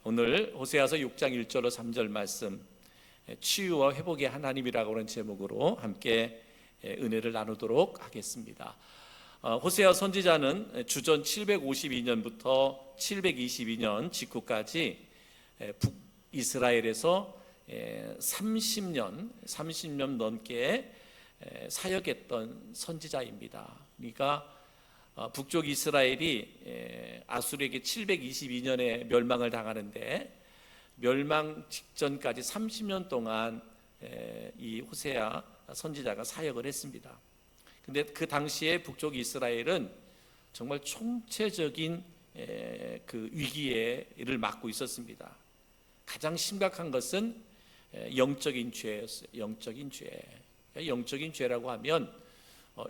오늘 호세아서 6장 1절로 3절 말씀, 치유와 회복의 하나님이라고 하는 제목으로 함께 은혜를 나누도록 하겠습니다. 호세아 선지자는 주전 752년부터 722년 직후까지 북이스라엘에서 30년 넘게 사역했던 선지자입니다. 그러니까 북쪽 이스라엘이 아수르에게 722년에 멸망을 당하는데, 멸망 직전까지 30년 동안 이 호세아 선지자가 사역을 했습니다. 근데 그 당시에 북쪽 이스라엘은 정말 총체적인 그 위기를 맞고 있었습니다. 가장 심각한 것은 영적인 죄였어요. 영적인 죄. 영적인 죄라고 하면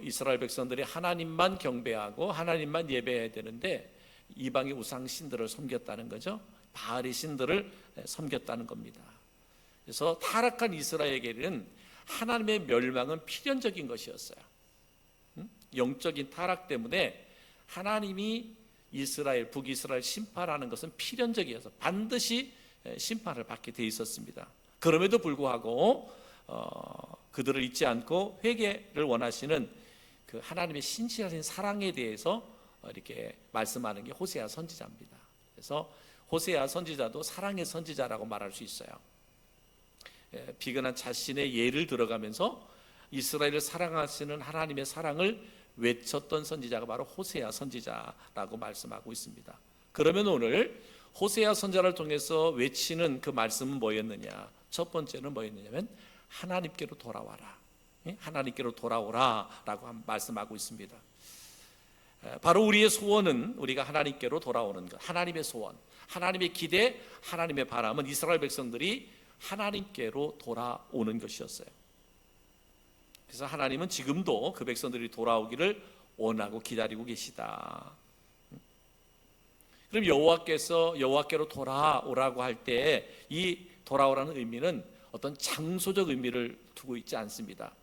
이스라엘 백성들이 하나님만 경배하고 하나님만 예배해야 되는데 이방의 우상 신들을 섬겼다는 거죠. 바알의 신들을 섬겼다는 겁니다. 그래서 타락한 이스라엘에게는 하나님의 멸망은 필연적인 것이었어요. 영적인 타락 때문에 하나님이 북이스라엘 심판하는 것은 필연적이어서 반드시 심판을 받게 돼 있었습니다. 그럼에도 불구하고 그들을 잊지 않고 회개를 원하시는 그 하나님의 신실하신 사랑에 대해서 이렇게 말씀하는 게 호세아 선지자입니다. 그래서 호세아 선지자도 사랑의 선지자라고 말할 수 있어요. 비근한 자신의 예를 들어가면서 이스라엘을 사랑하시는 하나님의 사랑을 외쳤던 선지자가 바로 호세아 선지자라고 말씀하고 있습니다. 그러면 오늘 호세아 선지자를 통해서 외치는 그 말씀은 뭐였느냐? 첫 번째는 뭐였느냐면 하나님께로 돌아와라. 하나님께로 돌아오라 라고 말씀하고 있습니다. 바로 우리의 소원은 우리가 하나님께로 돌아오는 것, 하나님의 소원, 하나님의 기대, 하나님의 바람은 이스라엘 백성들이 하나님께로 돌아오는 것이었어요. 그래서 하나님은 지금도 그 백성들이 돌아오기를 원하고 기다리고 계시다. 그럼 여호와께로 돌아오라고 할 때 이 돌아오라는 의미는 어떤 장소적 의미를 두고 있지 않습니다.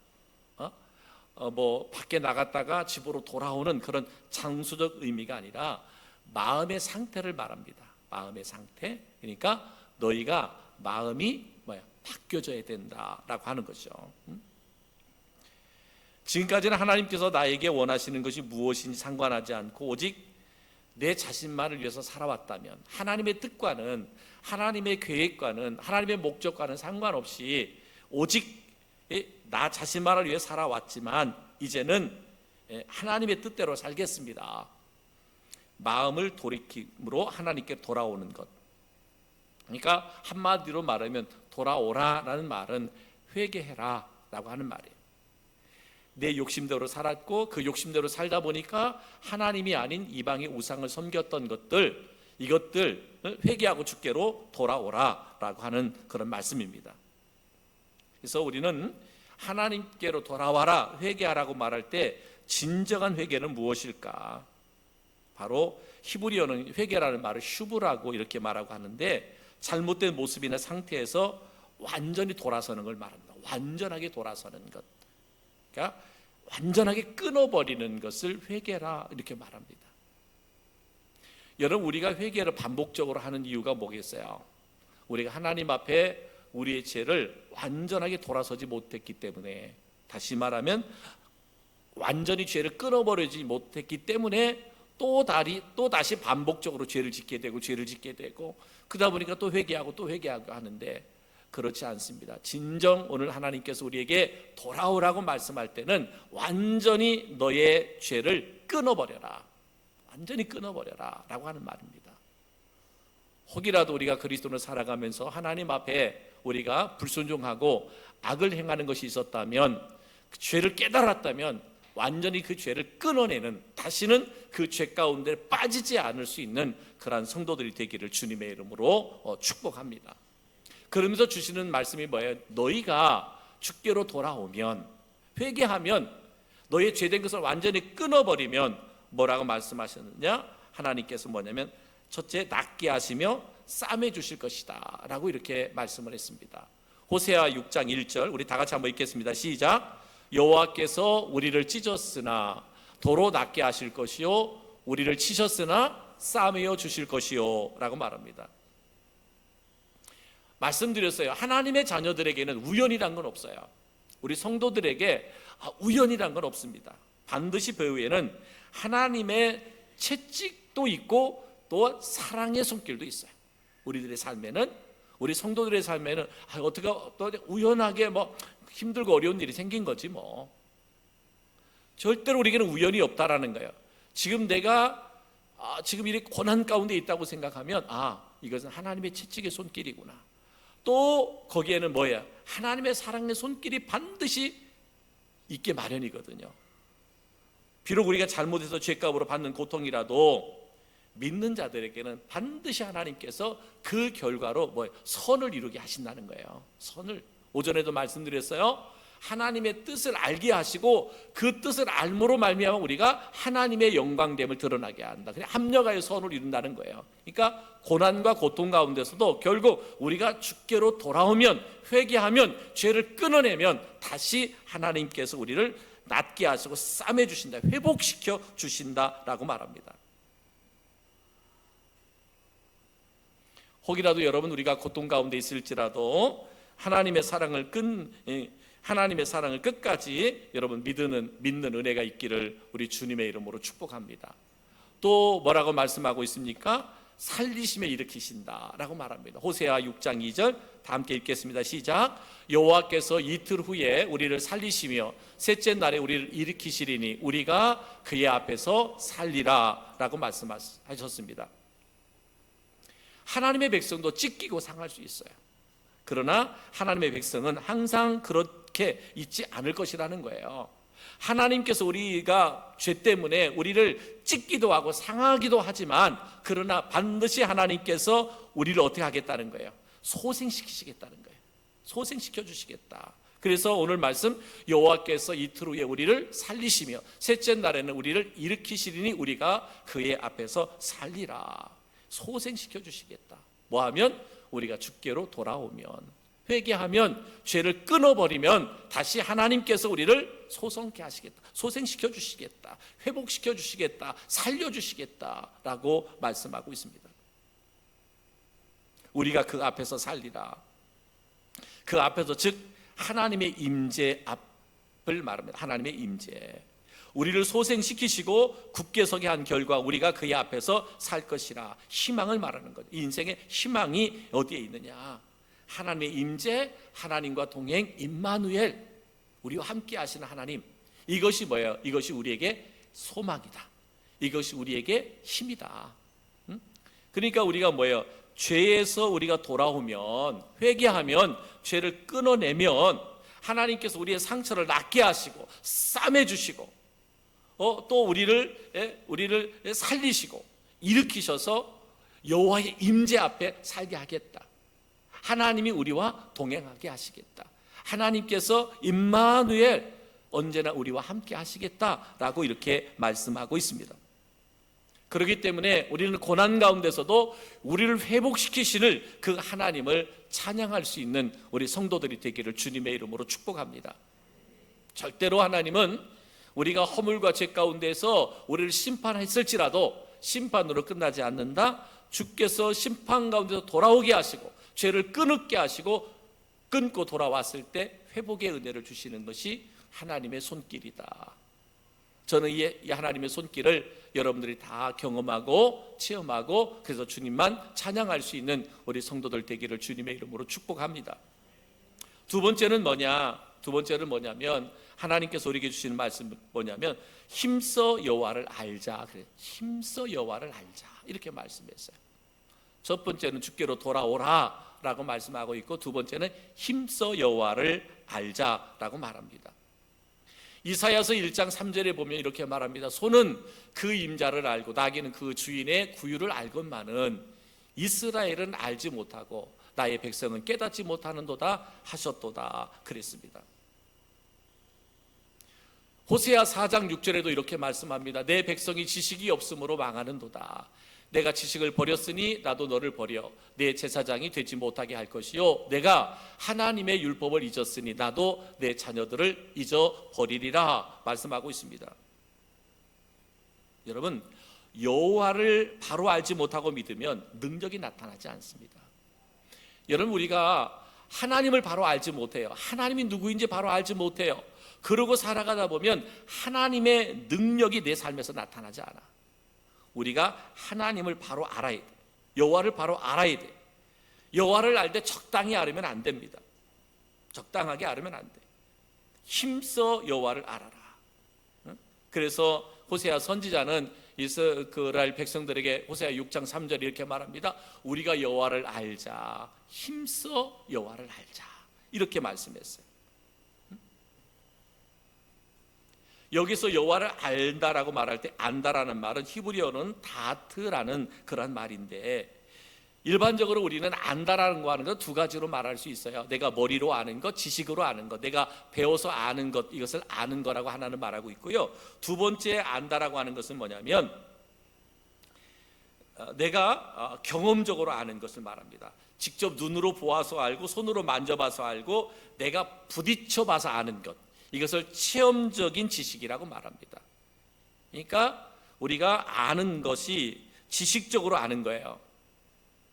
밖에 나갔다가 집으로 돌아오는 그런 장소적 의미가 아니라 마음의 상태를 말합니다. 마음의 상태. 그러니까 너희가 마음이 바뀌어져야 된다라고 하는 거죠. 지금까지는 하나님께서 나에게 원하시는 것이 무엇인지 상관하지 않고 오직 내 자신만을 위해서 살아왔다면, 하나님의 뜻과는, 하나님의 계획과는, 하나님의 목적과는 상관없이 오직 나 자신만을 위해 살아왔지만 이제는 하나님의 뜻대로 살겠습니다. 마음을 돌이킴으로 하나님께 돌아오는 것. 그러니까 한마디로 말하면 돌아오라라는 말은 회개해라 라고 하는 말이에요. 내 욕심대로 살았고 그 욕심대로 살다 보니까 하나님이 아닌 이방의 우상을 섬겼던 이것들 회개하고 주께로 돌아오라 라고 하는 그런 말씀입니다. 그래서 우리는 하나님께로 돌아와라, 회개하라고 말할 때 진정한 회개는 무엇일까? 바로 히브리어는 회개라는 말을 슈브라고 이렇게 말하고 하는데, 잘못된 모습이나 상태에서 완전히 돌아서는 걸 말합니다. 완전하게 돌아서는 것. 그러니까 완전하게 끊어버리는 것을 회개라 이렇게 말합니다. 여러분, 우리가 회개를 반복적으로 하는 이유가 뭐겠어요? 우리가 하나님 앞에 우리의 죄를 완전하게 돌아서지 못했기 때문에, 다시 말하면 완전히 죄를 끊어버리지 못했기 때문에 또 다시 반복적으로 죄를 짓게 되고 그러다 보니까 또 회개하고 하는데, 그렇지 않습니다. 진정 오늘 하나님께서 우리에게 돌아오라고 말씀할 때는 완전히 너의 죄를 끊어버려라, 완전히 끊어버려라 라고 하는 말입니다. 혹이라도 우리가 그리스도를 살아가면서 하나님 앞에 우리가 불순종하고 악을 행하는 것이 있었다면, 그 죄를 깨달았다면 완전히 그 죄를 끊어내는, 다시는 그 죄 가운데 빠지지 않을 수 있는 그러한 성도들이 되기를 주님의 이름으로 축복합니다. 그러면서 주시는 말씀이 뭐예요? 너희가 주께로 돌아오면, 회개하면, 너의 죄된 것을 완전히 끊어버리면 뭐라고 말씀하셨느냐? 하나님께서 뭐냐면 첫째, 낫게 하시며 싸매 주실 것이다 라고 이렇게 말씀을 했습니다. 호세아 6장 1절 우리 다 같이 한번 읽겠습니다. 시작. 여호와께서 우리를 찢었으나 도로 낫게 하실 것이요, 우리를 치셨으나 싸매어 주실 것이요 라고 말합니다. 말씀드렸어요. 하나님의 자녀들에게는 우연이란 건 없어요. 우리 성도들에게 우연이란 건 없습니다. 반드시 배후에는 하나님의 채찍도 있고 또 사랑의 손길도 있어요. 우리들의 삶에는, 우리 성도들의 삶에는 어떻게 또 우연하게 뭐 힘들고 어려운 일이 생긴 거지 뭐. 절대로 우리에게는 우연이 없다라는 거예요. 지금 내가 지금 이렇게 고난 가운데 있다고 생각하면 이것은 하나님의 채찍의 손길이구나. 또 거기에는 뭐야? 하나님의 사랑의 손길이 반드시 있게 마련이거든요. 비록 우리가 잘못해서 죄값으로 받는 고통이라도 믿는 자들에게는 반드시 하나님께서 그 결과로 선을 이루게 하신다는 거예요. 선을. 오전에도 말씀드렸어요. 하나님의 뜻을 알게 하시고 그 뜻을 알므로 말미암아 우리가 하나님의 영광됨을 드러나게 한다. 그냥 합력하여 선을 이룬다는 거예요. 그러니까 고난과 고통 가운데서도 결국 우리가 주께로 돌아오면, 회개하면, 죄를 끊어내면 다시 하나님께서 우리를 낫게 하시고 싸매 주신다, 회복시켜 주신다라고 말합니다. 혹이라도 여러분 우리가 고통 가운데 있을지라도 하나님의 사랑을 끝까지 여러분 믿는 은혜가 있기를 우리 주님의 이름으로 축복합니다. 또 뭐라고 말씀하고 있습니까? 살리심에 일으키신다라고 말합니다. 호세아 6장 2절 다 함께 읽겠습니다. 시작. 여호와께서 이틀 후에 우리를 살리시며 셋째 날에 우리를 일으키시리니 우리가 그의 앞에서 살리라라고 말씀하셨습니다. 하나님의 백성도 찢기고 상할 수 있어요. 그러나 하나님의 백성은 항상 그렇게 있지 않을 것이라는 거예요. 하나님께서 우리가 죄 때문에 우리를 찢기도 하고 상하기도 하지만 그러나 반드시 하나님께서 우리를 어떻게 하겠다는 거예요? 소생시키시겠다는 거예요. 소생시켜 주시겠다. 그래서 오늘 말씀 여호와께서 이틀 후에 우리를 살리시며 셋째 날에는 우리를 일으키시리니 우리가 그의 앞에서 살리라. 소생시켜 주시겠다. 뭐하면? 우리가 주께로 돌아오면, 회개하면, 죄를 끊어버리면 다시 하나님께서 우리를 소성케 하시겠다, 소생시켜 주시겠다, 회복시켜 주시겠다, 살려주시겠다라고 말씀하고 있습니다. 우리가 그 앞에서 살리라. 그 앞에서 즉 하나님의 임재 앞을 말합니다. 하나님의 임재. 우리를 소생시키시고 굳게 서게 한 결과 우리가 그의 앞에서 살 것이라. 희망을 말하는 거죠. 인생의 희망이 어디에 있느냐? 하나님의 임재, 하나님과 동행, 임마누엘, 우리와 함께 하시는 하나님. 이것이 뭐예요? 이것이 우리에게 소망이다. 이것이 우리에게 힘이다. 그러니까 우리가 뭐예요? 죄에서 우리가 돌아오면, 회개하면, 죄를 끊어내면 하나님께서 우리의 상처를 낫게 하시고 싸매 주시고 또 우리를 살리시고 일으키셔서 여호와의 임재 앞에 살게 하겠다. 하나님이 우리와 동행하게 하시겠다. 하나님께서 임마누엘, 언제나 우리와 함께 하시겠다라고 이렇게 말씀하고 있습니다. 그렇기 때문에 우리는 고난 가운데서도 우리를 회복시키시는 그 하나님을 찬양할 수 있는 우리 성도들이 되기를 주님의 이름으로 축복합니다. 절대로 하나님은 우리가 허물과 죄 가운데서 우리를 심판했을지라도 심판으로 끝나지 않는다. 주께서 심판 가운데서 돌아오게 하시고 죄를 끊게 하시고 끊고 돌아왔을 때 회복의 은혜를 주시는 것이 하나님의 손길이다. 저는 이 하나님의 손길을 여러분들이 다 경험하고 체험하고 그래서 주님만 찬양할 수 있는 우리 성도들 되기를 주님의 이름으로 축복합니다. 두 번째는 뭐냐면 하나님께서 우리에게 주시는 말씀은 뭐냐면 힘써 여호와를 알자. 그래. 힘써 여호와를 알자. 이렇게 말씀했어요. 첫 번째는 주께로 돌아오라라고 말씀하고 있고 두 번째는 힘써 여호와를 알자라고 말합니다. 이사야서 1장 3절에 보면 이렇게 말합니다. 소는 그 임자를 알고 나귀는 그 주인의 구유를 알건만은 이스라엘은 알지 못하고 나의 백성은 깨닫지 못하는도다 하셨도다 그랬습니다. 호세아 4장 6절에도 이렇게 말씀합니다. 내 백성이 지식이 없으므로 망하는도다. 내가 지식을 버렸으니 나도 너를 버려 내 제사장이 되지 못하게 할 것이요 내가 하나님의 율법을 잊었으니 나도 내 자녀들을 잊어버리리라 말씀하고 있습니다. 여러분, 여호와를 바로 알지 못하고 믿으면 능력이 나타나지 않습니다. 여러분, 우리가 하나님을 바로 알지 못해요. 하나님이 누구인지 바로 알지 못해요. 그러고 살아가다 보면 하나님의 능력이 내 삶에서 나타나지 않아. 우리가 하나님을 바로 알아야 돼. 여호와를 바로 알아야 돼. 여호와를 알 때 적당히 알으면 안 됩니다. 적당하게 알으면 안 돼. 힘써 여호와를 알아라. 그래서 호세아 선지자는 이스라엘 백성들에게 호세아 6장 3절 이렇게 말합니다. 우리가 여호와를 알자. 힘써 여호와를 알자. 이렇게 말씀했어요. 여기서 여호와를 알다라고 말할 때 안다라는 말은 히브리어는 다트라는 그런 말인데, 일반적으로 우리는 안다라는 거 하는 것 두 가지로 말할 수 있어요. 내가 머리로 아는 것, 지식으로 아는 것, 내가 배워서 아는 것, 이것을 아는 거라고 하나는 말하고 있고요. 두 번째 안다라고 하는 것은 뭐냐면 내가 경험적으로 아는 것을 말합니다. 직접 눈으로 보아서 알고 손으로 만져봐서 알고 내가 부딪혀봐서 아는 것, 이것을 체험적인 지식이라고 말합니다. 그러니까 우리가 아는 것이 지식적으로 아는 거예요.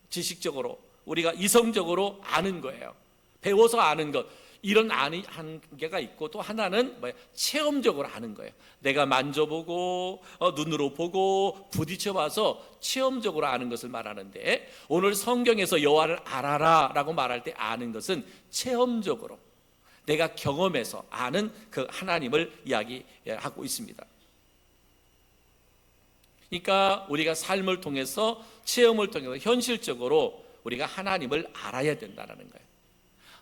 지식적으로, 우리가 이성적으로 아는 거예요. 배워서 아는 것, 이런 한계가 있고, 또 하나는 뭐예요? 체험적으로 아는 거예요. 내가 만져보고 눈으로 보고 부딪혀봐서 체험적으로 아는 것을 말하는데, 오늘 성경에서 여호와를 알아라 라고 말할 때 아는 것은 체험적으로 내가 경험해서 아는 그 하나님을 이야기하고 있습니다. 그러니까 우리가 삶을 통해서, 체험을 통해서 현실적으로 우리가 하나님을 알아야 된다는 거예요.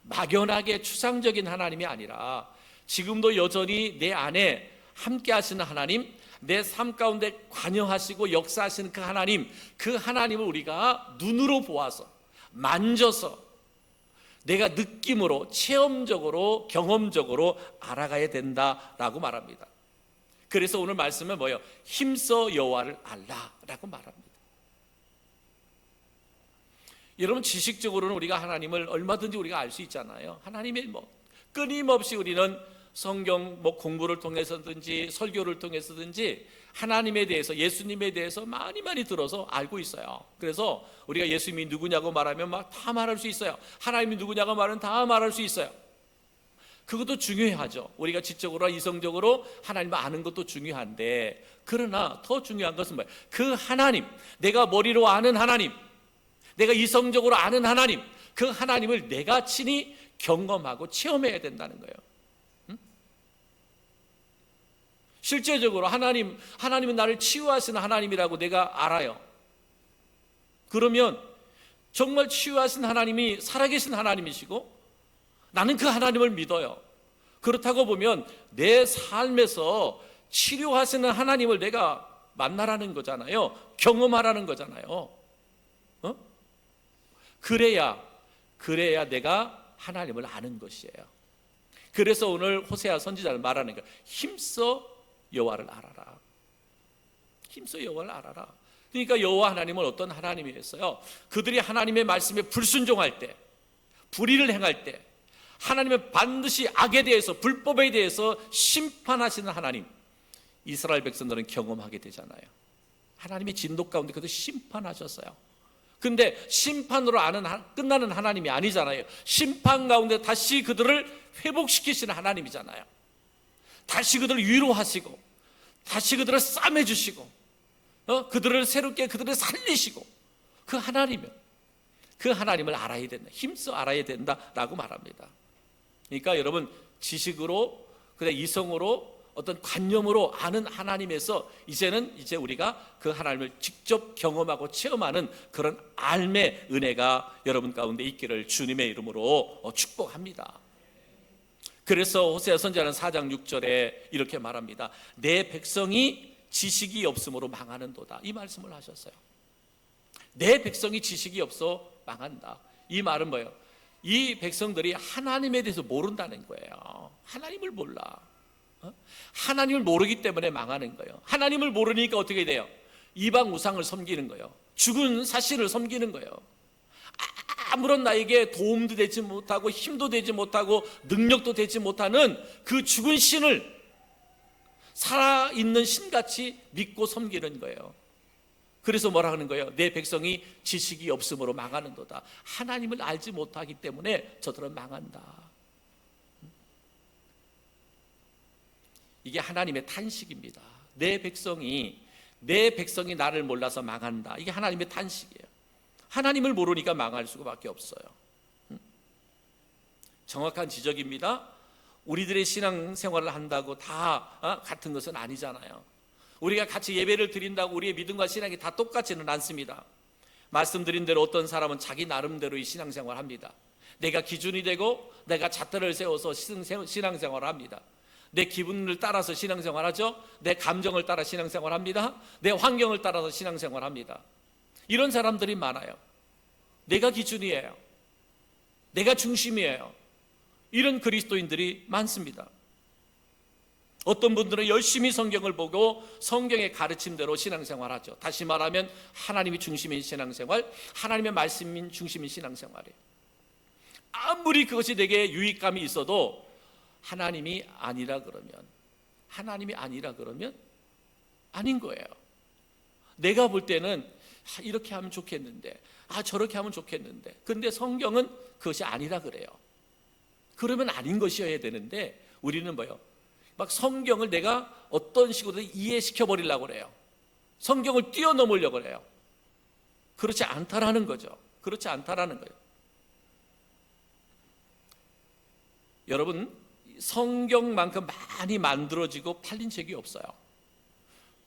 막연하게 추상적인 하나님이 아니라 지금도 여전히 내 안에 함께 하시는 하나님, 내 삶 가운데 관여하시고 역사하시는 그 하나님을 우리가 눈으로 보아서, 만져서, 내가 느낌으로, 체험적으로, 경험적으로 알아가야 된다라고 말합니다. 그래서 오늘 말씀은 뭐예요? 힘써 여호와를 알라라고 말합니다. 여러분, 지식적으로는 우리가 하나님을 얼마든지 우리가 알 수 있잖아요. 하나님의 끊임없이 우리는 성경 공부를 통해서든지 설교를 통해서든지 하나님에 대해서, 예수님에 대해서 많이 들어서 알고 있어요. 그래서 우리가 예수님이 누구냐고 말하면 막 다 말할 수 있어요. 하나님이 누구냐고 말하면 다 말할 수 있어요. 그것도 중요하죠. 우리가 지적으로, 이성적으로 하나님을 아는 것도 중요한데, 그러나 더 중요한 것은 뭐예요? 그 하나님, 내가 머리로 아는 하나님, 내가 이성적으로 아는 하나님, 그 하나님을 내가 친히 경험하고 체험해야 된다는 거예요. 실제적으로 하나님은 나를 치유하시는 하나님이라고 내가 알아요. 그러면 정말 치유하신 하나님이 살아계신 하나님이시고 나는 그 하나님을 믿어요. 그렇다고 보면 내 삶에서 치료하시는 하나님을 내가 만나라는 거잖아요. 경험하라는 거잖아요. 그래야 내가 하나님을 아는 것이에요. 그래서 오늘 호세아 선지자는 말하는 거예요. 힘써 여호와를 알아라. 힘써 여호와를 알아라. 그러니까 여호와 하나님은 어떤 하나님이었어요? 그들이 하나님의 말씀에 불순종할 때, 불의를 행할 때 하나님은 반드시 악에 대해서, 불법에 대해서 심판하시는 하나님, 이스라엘 백성들은 경험하게 되잖아요. 하나님의 진노 가운데 그들 심판하셨어요. 근데 심판으로 끝나는 하나님이 아니잖아요. 심판 가운데 다시 그들을 회복시키시는 하나님이잖아요. 다시 그들을 위로하시고, 다시 그들을 싸매주시고, 그들을 새롭게 그들을 살리시고, 그 하나님을 알아야 된다. 힘써 알아야 된다라고 말합니다. 그러니까 여러분, 지식으로, 이성으로, 어떤 관념으로 아는 하나님에서 이제 우리가 그 하나님을 직접 경험하고 체험하는 그런 알매 은혜가 여러분 가운데 있기를 주님의 이름으로 축복합니다. 그래서 호세아 선지자는 4장 6절에 이렇게 말합니다. 내 백성이 지식이 없으므로 망하는도다. 이 말씀을 하셨어요. 내 백성이 지식이 없어 망한다. 이 말은 뭐예요? 이 백성들이 하나님에 대해서 모른다는 거예요. 하나님을 몰라. 하나님을 모르기 때문에 망하는 거예요. 하나님을 모르니까 어떻게 돼요? 이방 우상을 섬기는 거예요. 죽은 사신을 섬기는 거예요. 아무런 나에게 도움도 되지 못하고 힘도 되지 못하고 능력도 되지 못하는 그 죽은 신을 살아있는 신같이 믿고 섬기는 거예요. 그래서 뭐라 하는 거예요? 내 백성이 지식이 없음으로 망하는도다. 하나님을 알지 못하기 때문에 저들은 망한다. 이게 하나님의 탄식입니다. 내 백성이 나를 몰라서 망한다. 이게 하나님의 탄식이에요. 하나님을 모르니까 망할 수밖에 없어요. 정확한 지적입니다. 우리들의 신앙생활을 한다고 다 같은 것은 아니잖아요. 우리가 같이 예배를 드린다고 우리의 믿음과 신앙이 다 똑같지는 않습니다. 말씀드린 대로 어떤 사람은 자기 나름대로의 신앙생활을 합니다. 내가 기준이 되고 내가 잣대를 세워서 신앙생활을 합니다. 내 기분을 따라서 신앙생활하죠. 내 감정을 따라 신앙생활합니다. 내 환경을 따라서 신앙생활합니다. 이런 사람들이 많아요. 내가 기준이에요. 내가 중심이에요. 이런 그리스도인들이 많습니다. 어떤 분들은 열심히 성경을 보고 성경의 가르침대로 신앙생활하죠. 다시 말하면 하나님이 중심인 신앙생활, 하나님의 말씀인 중심인 신앙생활이에요. 아무리 그것이 내게 유익감이 있어도 하나님이 아니라 그러면 아닌 거예요. 내가 볼 때는 이렇게 하면 좋겠는데, 저렇게 하면 좋겠는데, 근데 성경은 그것이 아니라 그래요. 그러면 아닌 것이어야 되는데 우리는 뭐예요? 막 성경을 내가 어떤 식으로든 이해시켜 버리려고 그래요. 성경을 뛰어넘으려고 그래요. 그렇지 않다라는 거죠. 그렇지 않다라는 거예요. 여러분, 성경만큼 많이 만들어지고 팔린 책이 없어요.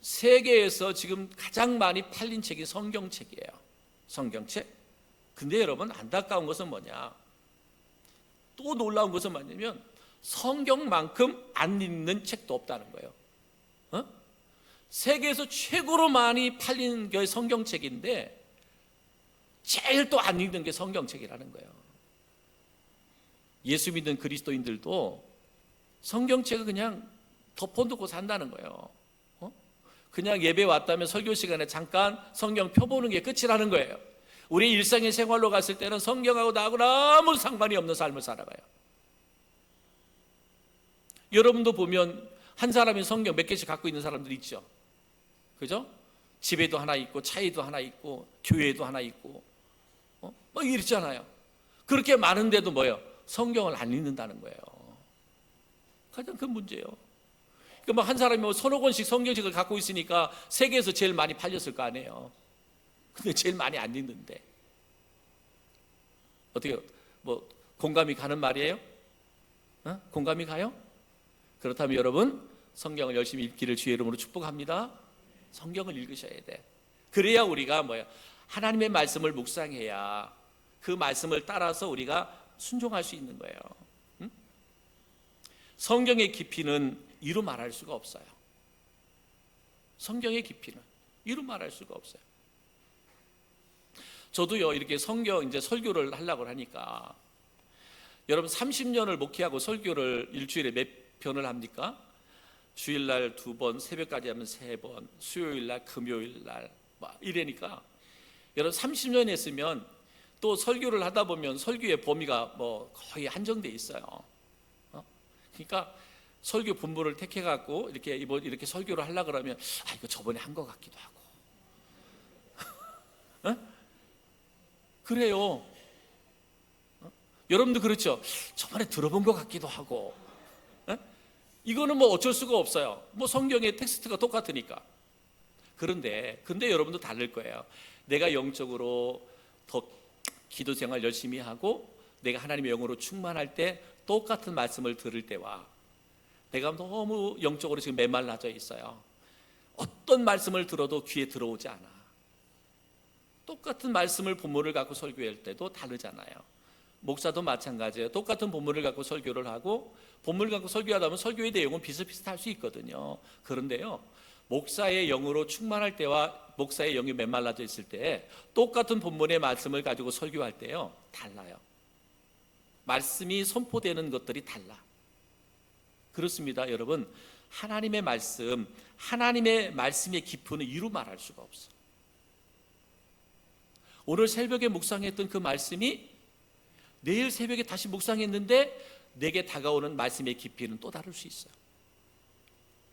세계에서 지금 가장 많이 팔린 책이 성경책이에요. 성경책. 근데 여러분, 안타까운 것은 뭐냐? 또 놀라운 것은 뭐냐면 성경만큼 안 읽는 책도 없다는 거예요. 세계에서 최고로 많이 팔린 게 성경책인데 제일 또 안 읽는 게 성경책이라는 거예요. 예수 믿는 그리스도인들도 성경책을 그냥 덮어놓고 산다는 거예요. 그냥 예배 왔다면 설교 시간에 잠깐 성경 펴보는 게 끝이라는 거예요. 우리 일상의 생활로 갔을 때는 성경하고 나하고 아무 상관이 없는 삶을 살아가요. 여러분도 보면 한 사람이 성경 몇 개씩 갖고 있는 사람들 있죠. 그죠? 집에도 하나 있고 차에도 하나 있고 교회에도 하나 있고 뭐 이랬잖아요. 그렇게 많은데도 뭐예요? 성경을 안 읽는다는 거예요. 가장 큰 문제예요. 그러니까 뭐 한 사람이 서너 권씩 성경책을 갖고 있으니까 세계에서 제일 많이 팔렸을 거 아니에요. 근데 제일 많이 안 읽는데 어떻게 뭐 공감이 가는 말이에요? 공감이 가요? 그렇다면 여러분 성경을 열심히 읽기를 주의 이름으로 축복합니다. 성경을 읽으셔야 돼. 그래야 우리가 뭐야? 하나님의 말씀을 묵상해야 그 말씀을 따라서 우리가 순종할 수 있는 거예요. 성경의 깊이는 이루 말할 수가 없어요. 성경의 깊이는 이루 말할 수가 없어요. 저도요 이렇게 성경 이제 설교를 하려고 하니까 여러분 30년을 목회하고 설교를 일주일에 몇 편을 합니까? 주일날 2번, 새벽까지 하면 3번, 수요일날, 금요일날 막 이래니까 여러분 30년 했으면 또 설교를 하다 보면 설교의 범위가 뭐 거의 한정돼 있어요. 그러니까 설교 본부를 택해 갖고 이렇게 설교를 하려고 그러면 이거 저번에 한 것 같기도 하고. 그래요. 여러분도 그렇죠? 저번에 들어본 것 같기도 하고. 이거는 뭐 어쩔 수가 없어요. 뭐 성경의 텍스트가 똑같으니까. 근데 여러분도 다를 거예요. 내가 영적으로 더 기도 생활 열심히 하고 내가 하나님의 영으로 충만할 때 똑같은 말씀을 들을 때와 내가 너무 영적으로 지금 메말라져 있어요. 어떤 말씀을 들어도 귀에 들어오지 않아. 똑같은 말씀을 본문을 갖고 설교할 때도 다르잖아요. 목사도 마찬가지예요. 똑같은 본문을 갖고 설교를 하고 본문을 갖고 설교하다 보면 설교의 내용은 비슷비슷할 수 있거든요. 그런데요, 목사의 영으로 충만할 때와 목사의 영이 메말라져 있을 때 똑같은 본문의 말씀을 가지고 설교할 때요 달라요. 말씀이 선포되는 것들이 달라. 그렇습니다. 여러분, 하나님의 말씀의 깊이는 이루 말할 수가 없어. 오늘 새벽에 묵상했던 그 말씀이 내일 새벽에 다시 묵상했는데 내게 다가오는 말씀의 깊이는 또 다를 수 있어요.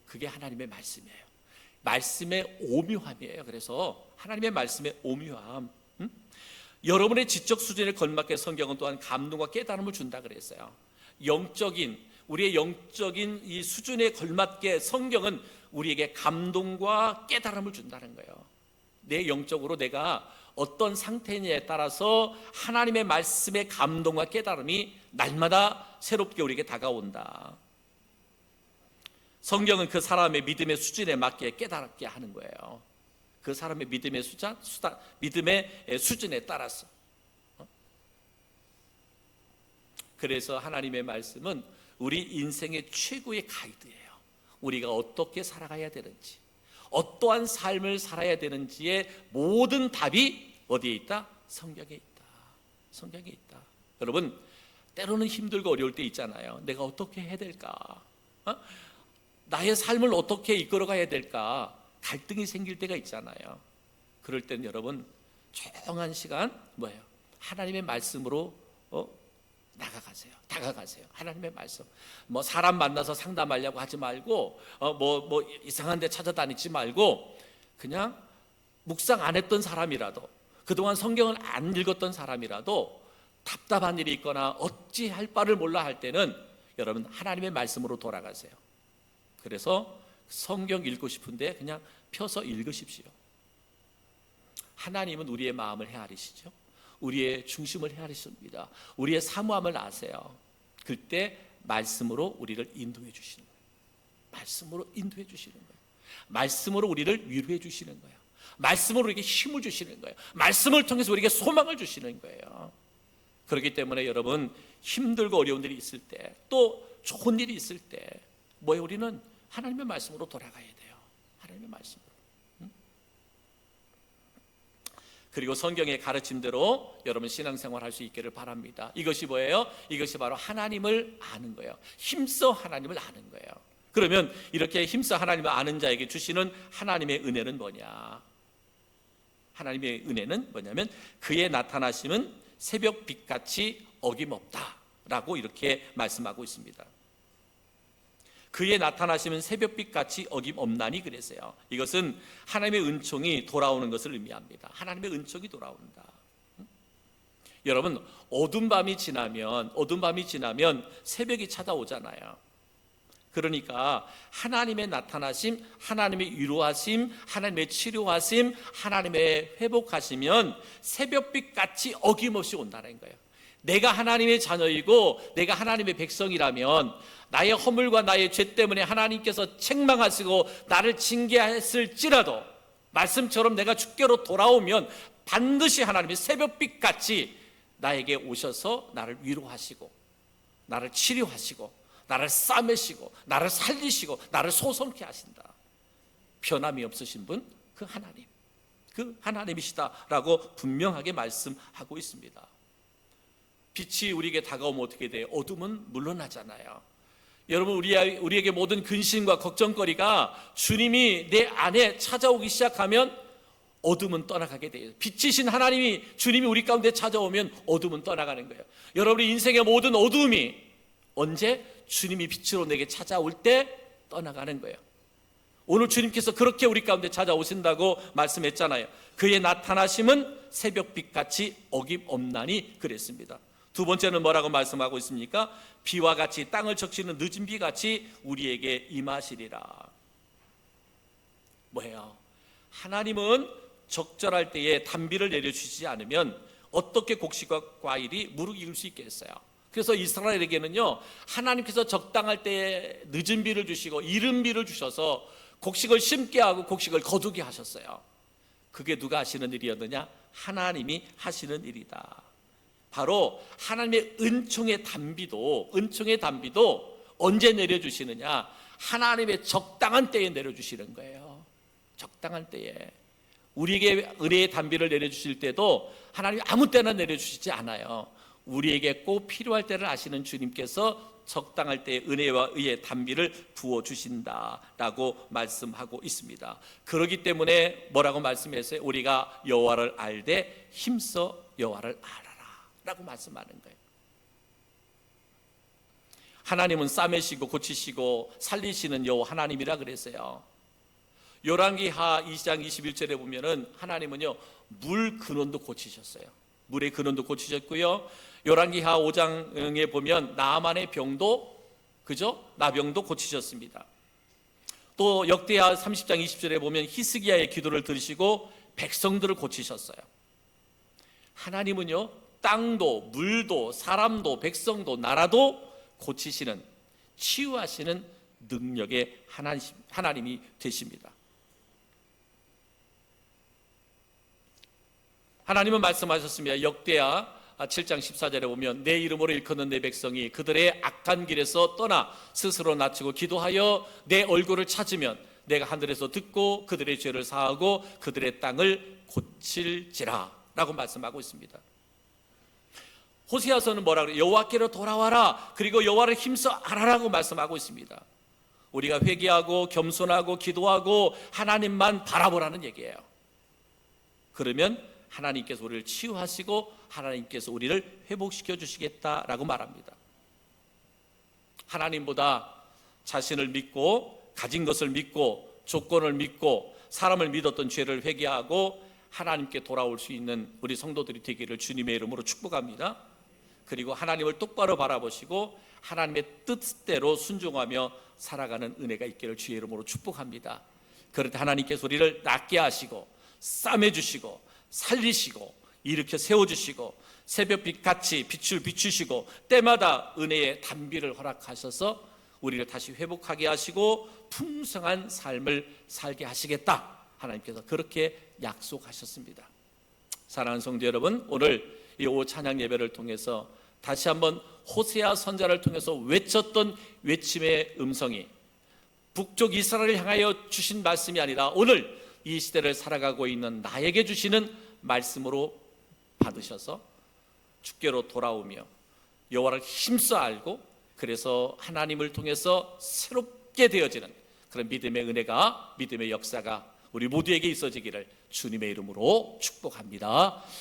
그게 하나님의 말씀이에요. 말씀의 오묘함이에요. 그래서 하나님의 말씀의 오묘함. 여러분의 지적 수준에 걸맞게 성경은 또한 감동과 깨달음을 준다 그랬어요. 우리의 영적인 이 수준에 걸맞게 성경은 우리에게 감동과 깨달음을 준다는 거예요. 내 영적으로 내가 어떤 상태냐에 따라서 하나님의 말씀의 감동과 깨달음이 날마다 새롭게 우리에게 다가온다. 성경은 그 사람의 믿음의 수준에 맞게 깨달게 하는 거예요. 그 사람의 믿음의 수준에 따라서. 그래서 하나님의 말씀은 우리 인생의 최고의 가이드예요. 우리가 어떻게 살아가야 되는지, 어떠한 삶을 살아야 되는지의 모든 답이 어디에 있다? 성경에 있다. 성경에 있다. 여러분, 때로는 힘들고 어려울 때 있잖아요. 내가 어떻게 해야 될까? 나의 삶을 어떻게 이끌어가야 될까? 갈등이 생길 때가 있잖아요. 그럴 땐 여러분, 조용한 시간 뭐예요? 하나님의 말씀으로 다가가세요. 하나님의 말씀. 뭐 사람 만나서 상담하려고 하지 말고 뭐 이상한 데 찾아다니지 말고 그냥 묵상 안 했던 사람이라도, 그동안 성경을 안 읽었던 사람이라도 답답한 일이 있거나 어찌할 바를 몰라 할 때는 여러분 하나님의 말씀으로 돌아가세요. 그래서 성경 읽고 싶은데 그냥 펴서 읽으십시오. 하나님은 우리의 마음을 헤아리시죠. 우리의 중심을 헤아리십니다. 우리의 사모함을 아세요. 그때 말씀으로 우리를 인도해 주시는 거예요. 말씀으로 인도해 주시는 거예요. 말씀으로 우리를 위로해 주시는 거예요. 말씀으로 우리에게 힘을 주시는 거예요. 말씀을 통해서 우리에게 소망을 주시는 거예요. 그렇기 때문에 여러분, 힘들고 어려운 일이 있을 때, 또 좋은 일이 있을 때 뭐예요? 우리는 하나님의 말씀으로 돌아가야 돼요. 하나님의 말씀으로. 그리고 성경의 가르침대로 여러분 신앙생활 할 수 있기를 바랍니다. 이것이 뭐예요? 이것이 바로 하나님을 아는 거예요. 힘써 하나님을 아는 거예요. 그러면 이렇게 힘써 하나님을 아는 자에게 주시는 하나님의 은혜는 뭐냐? 하나님의 은혜는 뭐냐면 그의 나타나심은 새벽빛같이 어김없다라고 이렇게 말씀하고 있습니다. 그의 나타나심은 새벽빛같이 어김없나니 그랬어요. 이것은 하나님의 은총이 돌아오는 것을 의미합니다. 하나님의 은총이 돌아온다. 여러분, 어두운 밤이 지나면 새벽이 찾아오잖아요. 그러니까 하나님의 나타나심, 하나님의 위로하심, 하나님의 치료하심, 하나님의 회복하시면 새벽빛같이 어김없이 온다는 거예요. 내가 하나님의 자녀이고 내가 하나님의 백성이라면 나의 허물과 나의 죄 때문에 하나님께서 책망하시고 나를 징계했을지라도 말씀처럼 내가 주께로 돌아오면 반드시 하나님이 새벽빛같이 나에게 오셔서 나를 위로하시고 나를 치료하시고 나를 싸매시고 나를 살리시고 나를 소성케 하신다. 변함이 없으신 분, 그 하나님이시다라고 분명하게 말씀하고 있습니다. 빛이 우리에게 다가오면 어떻게 돼요? 어둠은 물러나잖아요. 여러분, 우리에게 모든 근심과 걱정거리가 주님이 내 안에 찾아오기 시작하면 어둠은 떠나가게 돼요. 빛이신 하나님이, 주님이 우리 가운데 찾아오면 어둠은 떠나가는 거예요. 여러분의 인생의 모든 어둠이 언제? 주님이 빛으로 내게 찾아올 때 떠나가는 거예요. 오늘 주님께서 그렇게 우리 가운데 찾아오신다고 말씀했잖아요. 그의 나타나심은 새벽빛같이 어김없나니 그랬습니다. 두 번째는 뭐라고 말씀하고 있습니까? 비와 같이 땅을 적시는 늦은 비같이 우리에게 임하시리라. 뭐예요? 하나님은 적절할 때에 단비를 내려주시지 않으면 어떻게 곡식과 과일이 무르익을 수 있겠어요? 그래서 이스라엘에게는요, 하나님께서 적당할 때에 늦은 비를 주시고 이른 비를 주셔서 곡식을 심게 하고 곡식을 거두게 하셨어요. 그게 누가 하시는 일이었느냐? 하나님이 하시는 일이다. 바로 하나님의 은총의 단비도 언제 내려주시느냐? 하나님의 적당한 때에 내려주시는 거예요. 적당한 때에. 우리에게 은혜의 단비를 내려주실 때도 하나님이 아무 때나 내려주시지 않아요. 우리에게 꼭 필요할 때를 아시는 주님께서 적당할 때에 은혜와 의의 단비를 부어주신다라고 말씀하고 있습니다. 그렇기 때문에 뭐라고 말씀했어요? 우리가 여호와를 알되 힘써 여호와를 알아라 라고 말씀하는 거예요. 하나님은 싸매시고 고치시고 살리시는 여호와 하나님이라 그랬어요. 열왕기하 2장 21절에 보면은 하나님은요 물 근원도 고치셨어요. 물의 근원도 고치셨고요. 열왕기하 5장에 보면 나만의 병도 그죠? 나병도 고치셨습니다. 또 역대하 30장 20절에 보면 히스기야의 기도를 들으시고 백성들을 고치셨어요. 하나님은요 땅도 물도 사람도 백성도 나라도 고치시는 치유하시는 능력의 하나님이 되십니다. 하나님은 말씀하셨습니다. 역대하 7장 14절에 보면 내 이름으로 일컫는 내 백성이 그들의 악한 길에서 떠나 스스로 낮추고 기도하여 내 얼굴을 찾으면 내가 하늘에서 듣고 그들의 죄를 사하고 그들의 땅을 고칠지라 라고 말씀하고 있습니다. 호세아서는 뭐라 그래요? 여호와께로 돌아와라, 그리고 여호와를 힘써 알아라고 말씀하고 있습니다. 우리가 회개하고 겸손하고 기도하고 하나님만 바라보라는 얘기예요. 그러면 하나님께서 우리를 치유하시고 하나님께서 우리를 회복시켜 주시겠다라고 말합니다. 하나님보다 자신을 믿고 가진 것을 믿고 조건을 믿고 사람을 믿었던 죄를 회개하고 하나님께 돌아올 수 있는 우리 성도들이 되기를 주님의 이름으로 축복합니다. 그리고 하나님을 똑바로 바라보시고 하나님의 뜻대로 순종하며 살아가는 은혜가 있기를 주의 이름으로 축복합니다. 그럴 때 하나님께서 우리를 낫게 하시고 싸매주시고 살리시고 일으켜 세워주시고 새벽빛 같이 빛을 비추시고 때마다 은혜의 단비를 허락하셔서 우리를 다시 회복하게 하시고 풍성한 삶을 살게 하시겠다, 하나님께서 그렇게 약속하셨습니다. 사랑하는 성도 여러분, 오늘 이 오후 찬양 예배를 통해서 다시 한번 호세아 선지자를 통해서 외쳤던 외침의 음성이 북쪽 이스라엘을 향하여 주신 말씀이 아니라 오늘 이 시대를 살아가고 있는 나에게 주시는 말씀으로 받으셔서 주께로 돌아오며 여호와를 힘써 알고 그래서 하나님을 통해서 새롭게 되어지는 그런 믿음의 은혜가, 믿음의 역사가 우리 모두에게 있어지기를 주님의 이름으로 축복합니다.